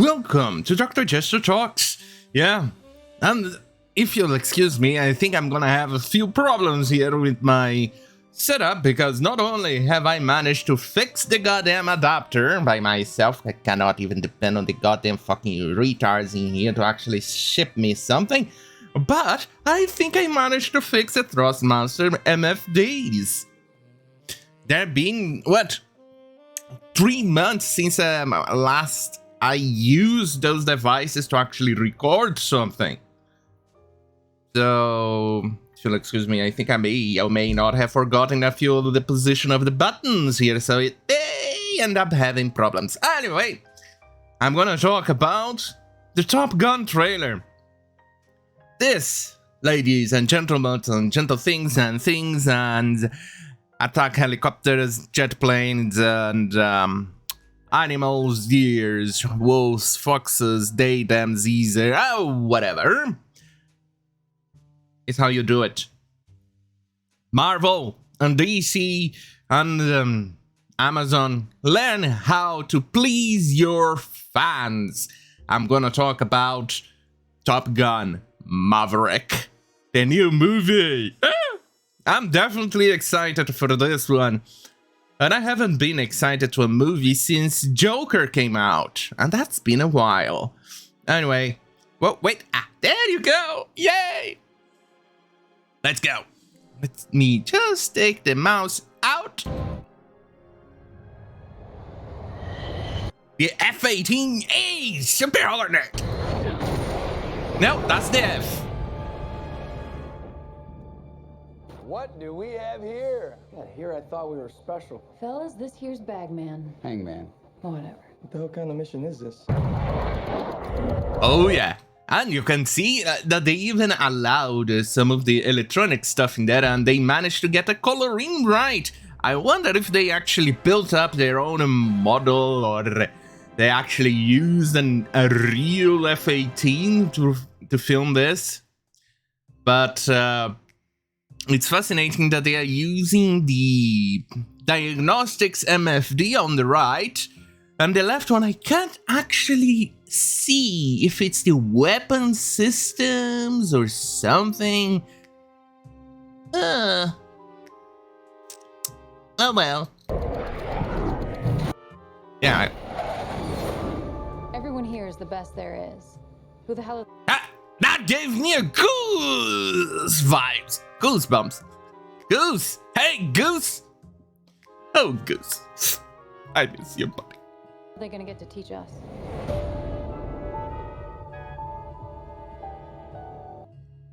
Welcome to Dr. Jester Talks. Yeah, and if you'll excuse me, I think I'm gonna have a few problems here with my setup, because not only have I managed to fix the goddamn adapter by myself, I cannot even depend on the goddamn fucking retards in here to actually ship me something, but I think I managed to fix the Thrustmaster MFDs. There being, what, 3 months since last I used those devices to actually record something. So, if you'll excuse me, I think I may or may not have forgotten a few of the position of the buttons here, so it may end up having problems. Anyway, I'm gonna talk about the Top Gun trailer. This, ladies and gentlemen, and gentle things and attack helicopters, jet planes, and animals, deers, wolves, foxes, they, them, these, oh, whatever. It's how you do it. Marvel and DC and Amazon, learn how to please your fans. I'm gonna talk about Top Gun Maverick, the new movie. I'm definitely excited for this one. And I haven't been excited to a movie since Joker came out, and that's been a while. Anyway, well, wait, there you go, yay! Let's go. Let me just take the mouse out. The F-18A Super Hornet. No, that's the F. What do we have here? Yeah, here I thought we were special. Fellas, this here's Bagman. Hangman. Whatever. What the hell kind of mission is this? Oh yeah, and you can see that they even allowed some of the electronic stuff in there, and they managed to get the coloring right. I wonder if they actually built up their own model, or they actually used a real F-18 to film this. But it's fascinating that they are using the diagnostics MFD on the right, and the left one I can't actually see if it's the weapon systems or something. Oh well. Yeah. Everyone here is the best there is. Who the hell is... That gave me a goose vibes. Goosebumps. Goose! Hey, Goose! Oh, Goose. I miss you, buddy. Are they gonna get to teach us?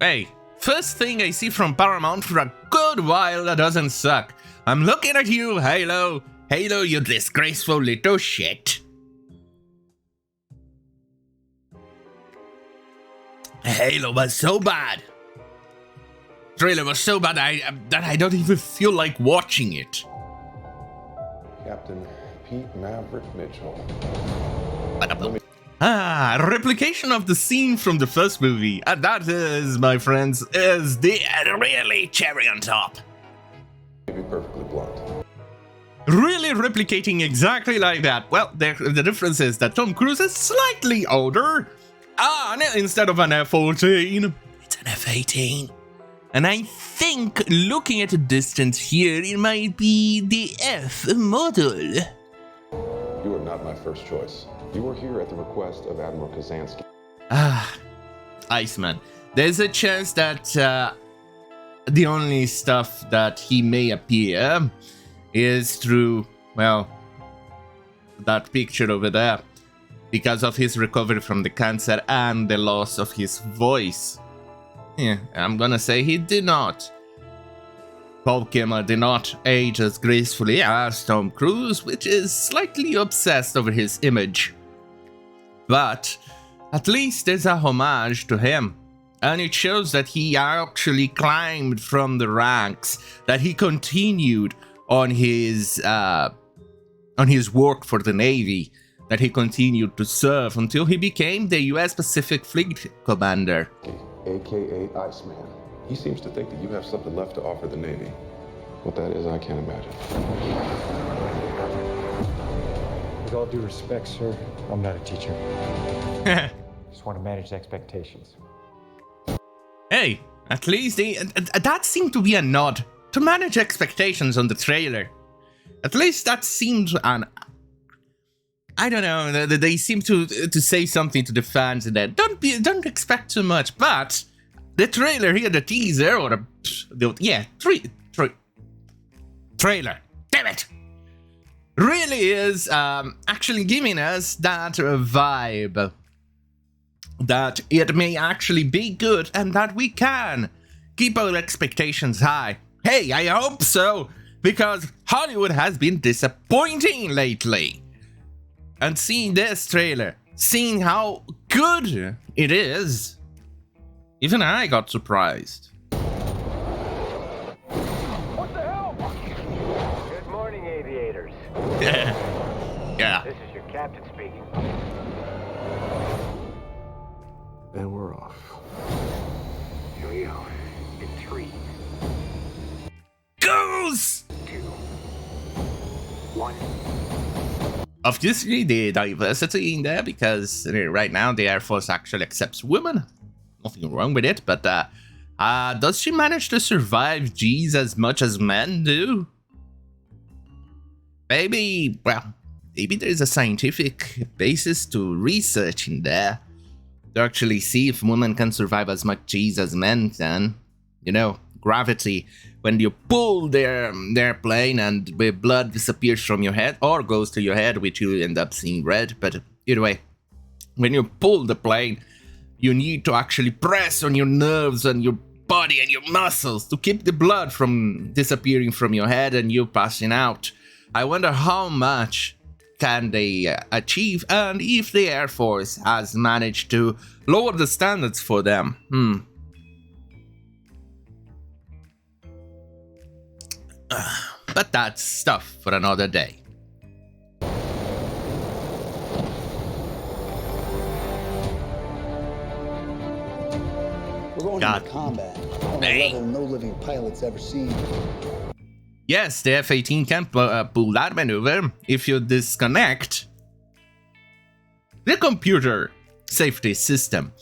Hey, first thing I see from Paramount for a good while that doesn't suck. I'm looking at you, Halo. Halo, you disgraceful little shit. Halo was so bad. Trailer was so bad that I don't even feel like watching it. Captain Pete Maverick Mitchell. Replication of the scene from the first movie. And that is, my friends, is the really cherry on top. To be perfectly blunt. Really replicating exactly like that. Well, the difference is that Tom Cruise is slightly older. And instead of an F-14, it's an F-18. And I think, looking at a distance here, it might be the F model. You are not my first choice. You are here at the request of Admiral Kazansky. Iceman. There's a chance that the only stuff that he may appear is through, well, that picture over there, because of his recovery from the cancer and the loss of his voice. Yeah, I'm gonna say he did not. Paul Kimmer did not age as gracefully as Tom Cruise, which is slightly obsessed over his image. But at least there's a homage to him, and it shows that he actually climbed from the ranks, that he continued on his work for the Navy, that he continued to serve until he became the US Pacific Fleet Commander. AKA Iceman. He seems to think that you have something left to offer the Navy. What that is, I can't imagine. With all due respect, sir, I'm not a teacher. Just want to manage expectations. Hey, at least that seemed to be a nod to manage expectations on the trailer. At least that seems an... I don't know, they seem to say something to the fans in that. Don't expect too much, but the trailer here, the teaser, or trailer, damn it, really is actually giving us that vibe that it may actually be good and that we can keep our expectations high. Hey, I hope so, because Hollywood has been disappointing lately. And seeing this trailer, seeing how good it is, even I got surprised. What the hell? Good morning, aviators. Yeah. This is your captain speaking. And we're off. Here we go. In 3, Goose! 2, 1. Obviously, the diversity in there, because right now the Air Force actually accepts women. Nothing wrong with it, but does she manage to survive G's as much as men do? Maybe there's a scientific basis to research in there to actually see if women can survive as much G's as men can. You know, gravity. When you pull their plane and the blood disappears from your head or goes to your head, which you end up seeing red, but either way, when you pull the plane, you need to actually press on your nerves and your body and your muscles to keep the blood from disappearing from your head and you passing out. I wonder how much can they achieve, and if the Air Force has managed to lower the standards for them. But that's stuff for another day. We're going into combat on a level no living pilot's ever seen. Yes, the F-18 can pull that maneuver if you disconnect the computer safety system.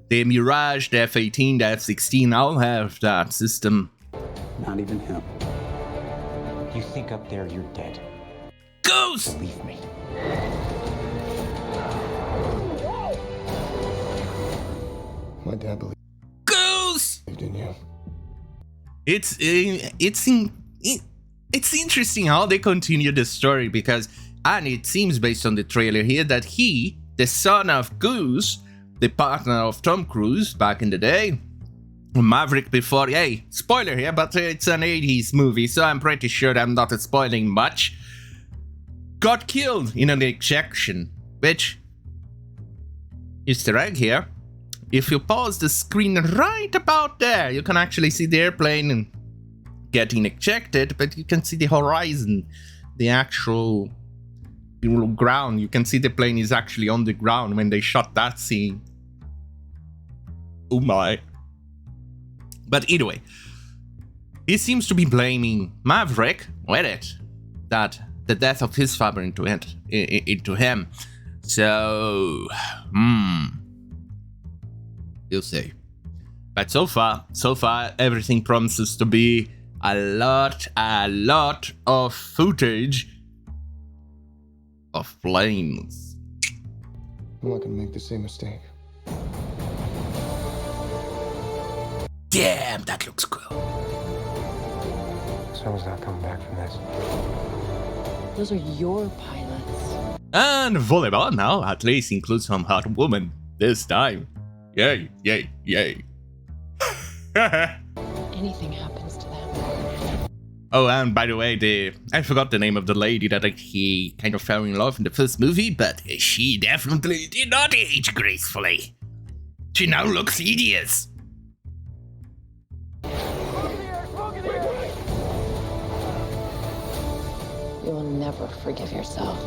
The Mirage, the F-18, the F-16 all have that system. Not even him. You think up there you're dead. Goose! Believe me. My dad believed Goose! in you. It's interesting how they continue the story, because, and it seems based on the trailer here, that he, the son of Goose, the partner of Tom Cruise back in the day, Maverick before, hey, spoiler here, but it's an 80s movie, so I'm pretty sure I'm not spoiling much, got killed in an ejection, which, Easter egg here, if you pause the screen right about there, you can actually see the airplane getting ejected, but you can see the horizon, the actual ground. You can see the plane is actually on the ground when they shot that scene. Oh my. But either way, he seems to be blaming Maverick with it, that the death of his father into him. So, you'll see. But so far, everything promises to be a lot of footage of planes. I'm not gonna make the same mistake. Damn, that looks cool. Someone's not coming back from this. Those are your pilots. And volleyball now at least includes some hot woman this time. Yay, yay, yay. Anything happens to them. Oh, and by the way, I forgot the name of the lady that he kind of fell in love in the first movie, but she definitely did not age gracefully. She now looks hideous. You will never forgive yourself.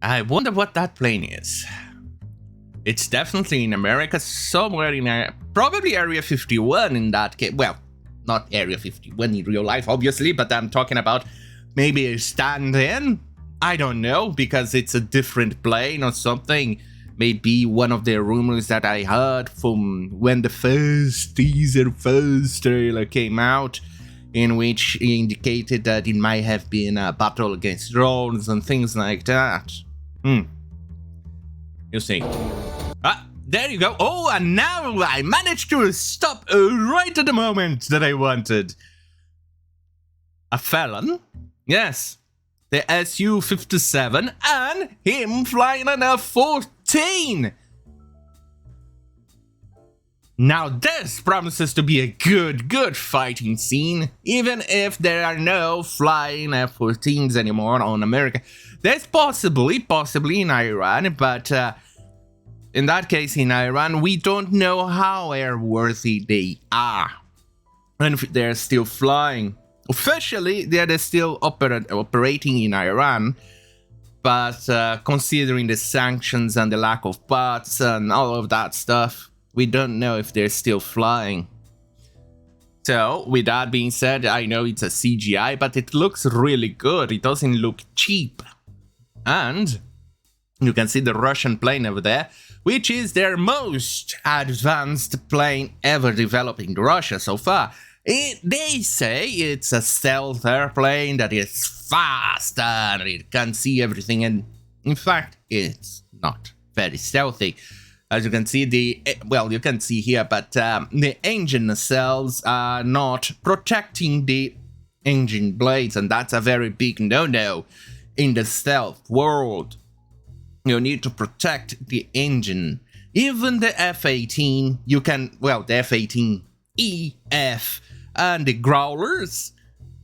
I wonder what that plane is. It's definitely in America, somewhere in probably Area 51 in that case. Well, not Area 51 in real life, obviously, but I'm talking about maybe a stand-in I don't know, because it's a different plane or something. Maybe one of the rumors that I heard from when the first trailer came out, in which he indicated that it might have been a battle against drones and things like that. You see. Ah, there you go. Oh, and now I managed to stop right at the moment that I wanted. A felon? Yes. The Su-57 and him flying an F-14. Now this promises to be a good fighting scene, even if there are no flying F-14s anymore on America. There's possibly in Iran, but in that case in Iran, we don't know how airworthy they are. And if they're still flying. Officially, they're still operating in Iran, but considering the sanctions and the lack of parts and all of that stuff, we don't know if they're still flying. So, with that being said, I know it's a CGI, but it looks really good. It doesn't look cheap. And you can see the Russian plane over there, which is their most advanced plane ever developed in Russia so far. They say it's a stealth airplane that is fast and it can see everything, and in fact, it's not very stealthy. As you can see, you can see here, but the engine nacelles are not protecting the engine blades, and that's a very big no-no in the stealth world. You need to protect the engine. Even the F-18, the F-18E, F, and the Growlers,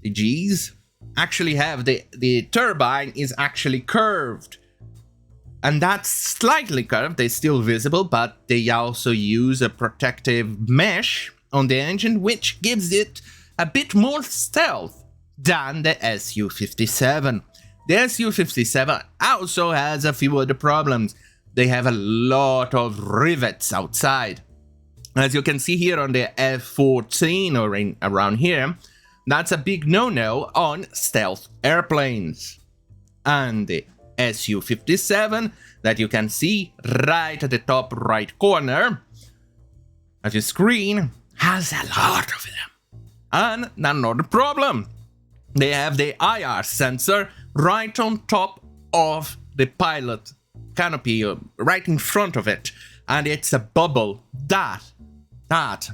the Gs, actually have the turbine is actually curved. And that's slightly curved, they're still visible, but they also use a protective mesh on the engine, which gives it a bit more stealth than the Su-57. The Su-57 also has a few other problems. They have a lot of rivets outside. As you can see here on the F-14 or around here, that's a big no-no on stealth airplanes. And the Su-57 that you can see right at the top right corner of your screen has a lot of them. And another problem, they have the IR sensor right on top of the pilot canopy, right in front of it, and it's a bubble that,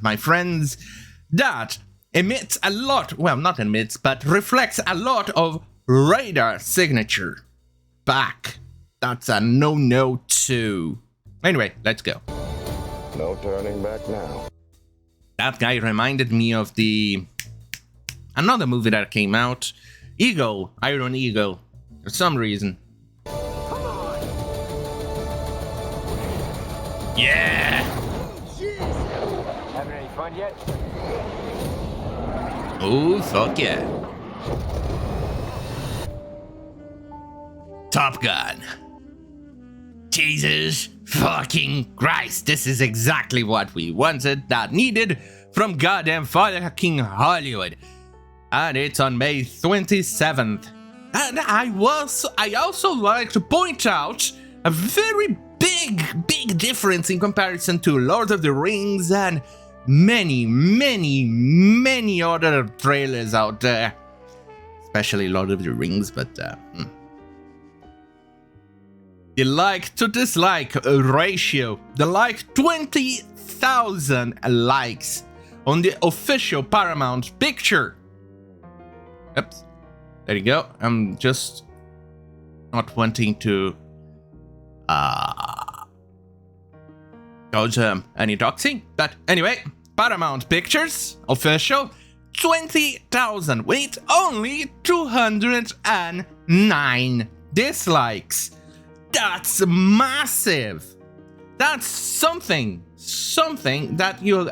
my friends, that emits a lot, well, not emits, but reflects a lot of radar signature back. That's a no-no too. Anyway, let's go. No turning back now. That guy reminded me of another movie that came out, Iron Eagle, for some reason. Yeah! Having any fun yet? Oh, fuck yeah. Top Gun. Jesus fucking Christ, this is exactly what we wanted, that needed from goddamn fucking Hollywood. And it's on May 27th. And I also like to point out a very big difference in comparison to Lord of the Rings and many other trailers out there. Especially Lord of the Rings, but the like to dislike ratio, the like 20,000 likes on the official Paramount picture. Oops, there you go. I'm just not wanting to cause any doxing, but anyway, Paramount Pictures official 20,000 with only 209 dislikes. That's massive. That's something that you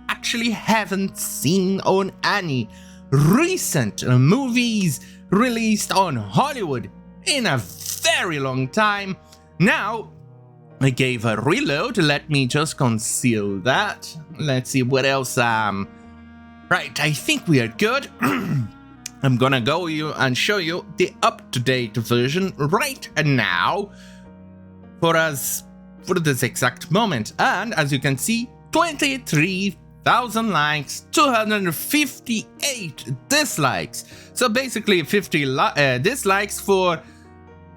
actually haven't seen on any recent movies released on Hollywood in a very long time. Now, I gave a reload. Let me just conceal that. Let's see what else. Right, I think we are good. I'm gonna go you and show you the up-to-date version right now for this exact moment. And as you can see, 23,000 likes, 258 dislikes. So basically 50 dislikes for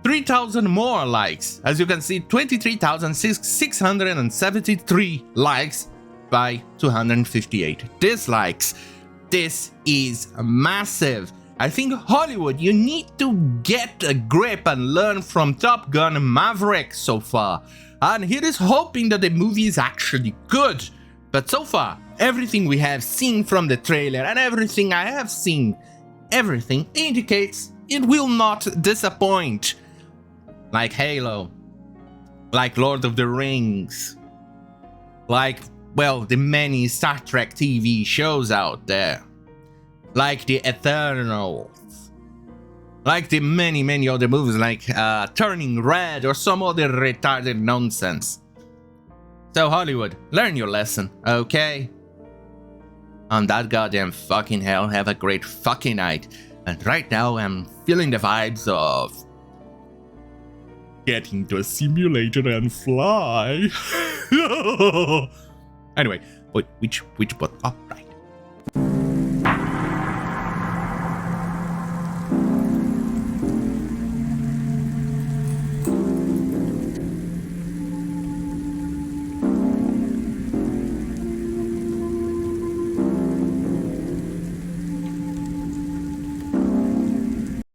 3,000 more likes. As you can see, 23,673 likes by 258 dislikes. This is massive. I think Hollywood, you need to get a grip and learn from Top Gun Maverick so far. And here is hoping that the movie is actually good. But so far, everything we have seen from the trailer and everything I have seen, everything indicates it will not disappoint. Like Halo, like Lord of the Rings, like, well, the many Star Trek TV shows out there, like the Eternals, like the many other movies like Turning Red or some other retarded nonsense. So Hollywood, learn your lesson, okay? On that goddamn fucking hell, have a great fucking night. And right now I'm feeling the vibes of getting to a simulator and fly. Anyway, which but all right.